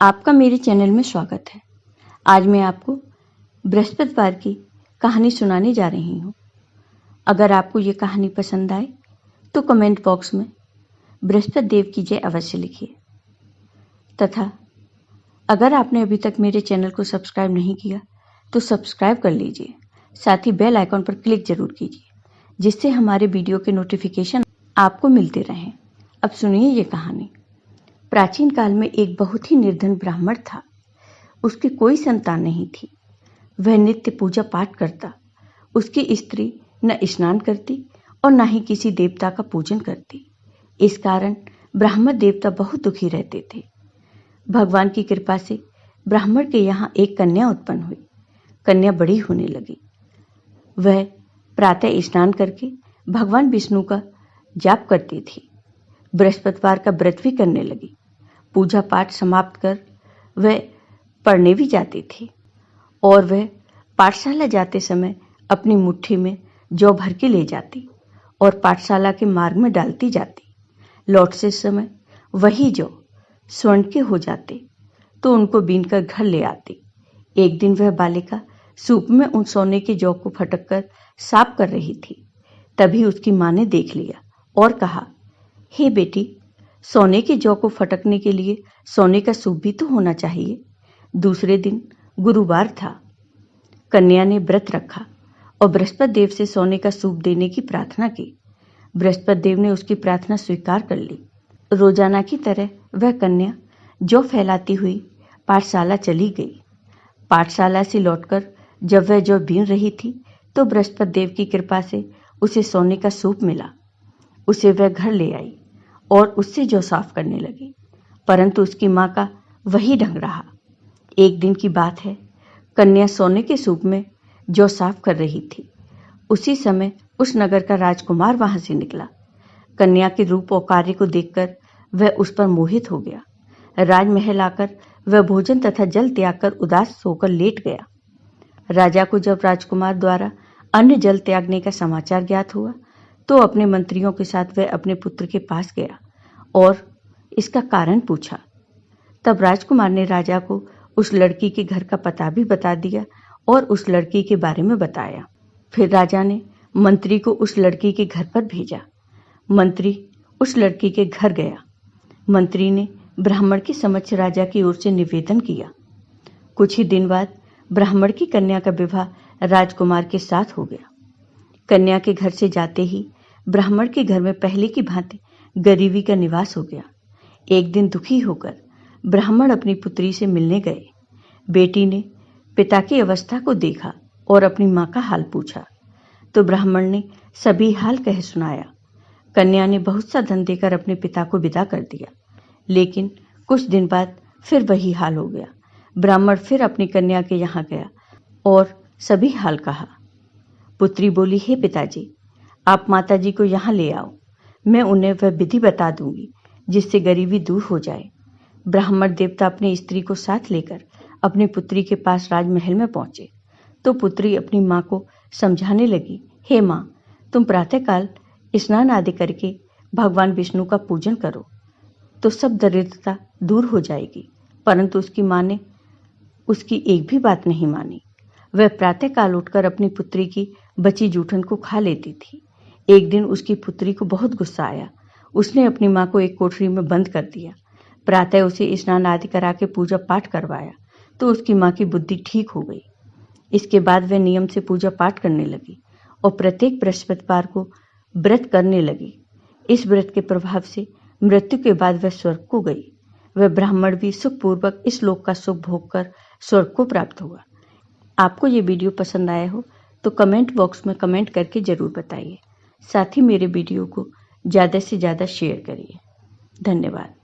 आपका मेरे चैनल में स्वागत है। आज मैं आपको बृहस्पतिवार की कहानी सुनाने जा रही हूँ। अगर आपको ये कहानी पसंद आए तो कमेंट बॉक्स में बृहस्पति देव की जय अवश्य लिखिए तथा अगर आपने अभी तक मेरे चैनल को सब्सक्राइब नहीं किया तो सब्सक्राइब कर लीजिए। साथ ही बेल आइकॉन पर क्लिक जरूर कीजिए जिससे हमारे वीडियो के नोटिफिकेशन आपको मिलते रहें। अब सुनिए ये कहानी। प्राचीन काल में एक बहुत ही निर्धन ब्राह्मण था। उसकी कोई संतान नहीं थी। वह नित्य पूजा पाठ करता। उसकी स्त्री न स्नान करती और न ही किसी देवता का पूजन करती। इस कारण ब्राह्मण देवता बहुत दुखी रहते थे। भगवान की कृपा से ब्राह्मण के यहाँ एक कन्या उत्पन्न हुई। कन्या बड़ी होने लगी। वह प्रातः स्नान करके भगवान विष्णु का जाप करती थी। बृहस्पतिवार का व्रत भी करने लगी। पूजा पाठ समाप्त कर वह पढ़ने भी जाती थी और वह पाठशाला जाते समय अपनी मुट्ठी में जौ भर के ले जाती और पाठशाला के मार्ग में डालती जाती। लौटते समय वही जौ स्वर्ण के हो जाते तो उनको बीनकर घर ले आती। एक दिन वह बालिका सूप में उन सोने के जौ को फटक कर साफ कर रही थी। तभी उसकी माँ ने देख लिया और कहा, हे बेटी, सोने के जौ को फटकने के लिए सोने का सूप भी तो होना चाहिए। दूसरे दिन गुरुवार था। कन्या ने व्रत रखा और बृहस्पति देव से सोने का सूप देने की प्रार्थना की। बृहस्पति देव ने उसकी प्रार्थना स्वीकार कर ली। रोजाना की तरह वह कन्या जौ फैलाती हुई पाठशाला चली गई। पाठशाला से लौटकर जब वह जौ बीन रही थी तो बृहस्पति देव की कृपा से उसे सोने का सूप मिला। उसे वह घर ले आई और उससे जौ साफ करने लगी, परंतु उसकी माँ का वही ढंग रहा। एक दिन की बात है, कन्या सोने के सूप में जौ साफ कर रही थी। उसी समय उस नगर का राजकुमार वहां से निकला। कन्या के रूप और कार्य को देखकर वह उस पर मोहित हो गया। राजमहल आकर वह भोजन तथा जल त्याग कर उदास होकर लेट गया। राजा को जब राजकुमार द्वारा अन्न जल त्यागने का समाचार ज्ञात हुआ तो अपने मंत्रियों के साथ वह अपने पुत्र के पास गया और इसका कारण पूछा। तब राजकुमार ने राजा को उस लड़की के घर का पता भी बता दिया और उस लड़की के बारे में बताया। फिर राजा ने मंत्री को उस लड़की के घर पर भेजा। मंत्री उस लड़की के घर गया। मंत्री ने ब्राह्मण के समक्ष राजा की ओर से निवेदन किया। कुछ ही दिन बाद ब्राह्मण की कन्या का विवाह राजकुमार के साथ हो गया। कन्या के घर से जाते ही ब्राह्मण के घर में पहले की भांति गरीबी का निवास हो गया। एक दिन दुखी होकर ब्राह्मण अपनी पुत्री से मिलने गए। बेटी ने पिता की अवस्था को देखा और अपनी माँ का हाल पूछा तो ब्राह्मण ने सभी हाल कह सुनाया। कन्या ने बहुत सा धन देकर अपने पिता को विदा कर दिया, लेकिन कुछ दिन बाद फिर वही हाल हो गया। ब्राह्मण फिर अपनी कन्या के यहाँ गया और सभी हाल कहा। पुत्री बोली, हे पिताजी, आप माताजी को यहाँ ले आओ। मैं उन्हें वह विधि बता दूंगी जिससे गरीबी दूर हो जाए। ब्राह्मण देवता अपनी स्त्री को साथ लेकर अपनी पुत्री के पास राजमहल में पहुंचे तो पुत्री अपनी माँ को समझाने लगी, हे माँ, तुम प्रातःकाल स्नान आदि करके भगवान विष्णु का पूजन करो तो सब दरिद्रता दूर हो जाएगी। परंतु उसकी माँ ने उसकी एक भी बात नहीं मानी। वह प्रातःकाल उठकर अपनी पुत्री की बची जूठन को खा लेती थी। एक दिन उसकी पुत्री को बहुत गुस्सा आया। उसने अपनी माँ को एक कोठरी में बंद कर दिया। प्रातः उसे स्नान आदि करा के पूजा पाठ करवाया तो उसकी माँ की बुद्धि ठीक हो गई। इसके बाद वह नियम से पूजा पाठ करने लगी और प्रत्येक बृहस्पतिवार को व्रत करने लगी। इस व्रत के प्रभाव से मृत्यु के बाद वह स्वर्ग को गई। वह ब्राह्मण भी सुखपूर्वक इस लोक का सुख भोग कर स्वर्ग को प्राप्त हुआ। आपको ये वीडियो पसंद आया हो तो कमेंट बॉक्स में कमेंट करके जरूर बताइए। साथ ही मेरे वीडियो को ज़्यादा से ज़्यादा शेयर करिए। धन्यवाद।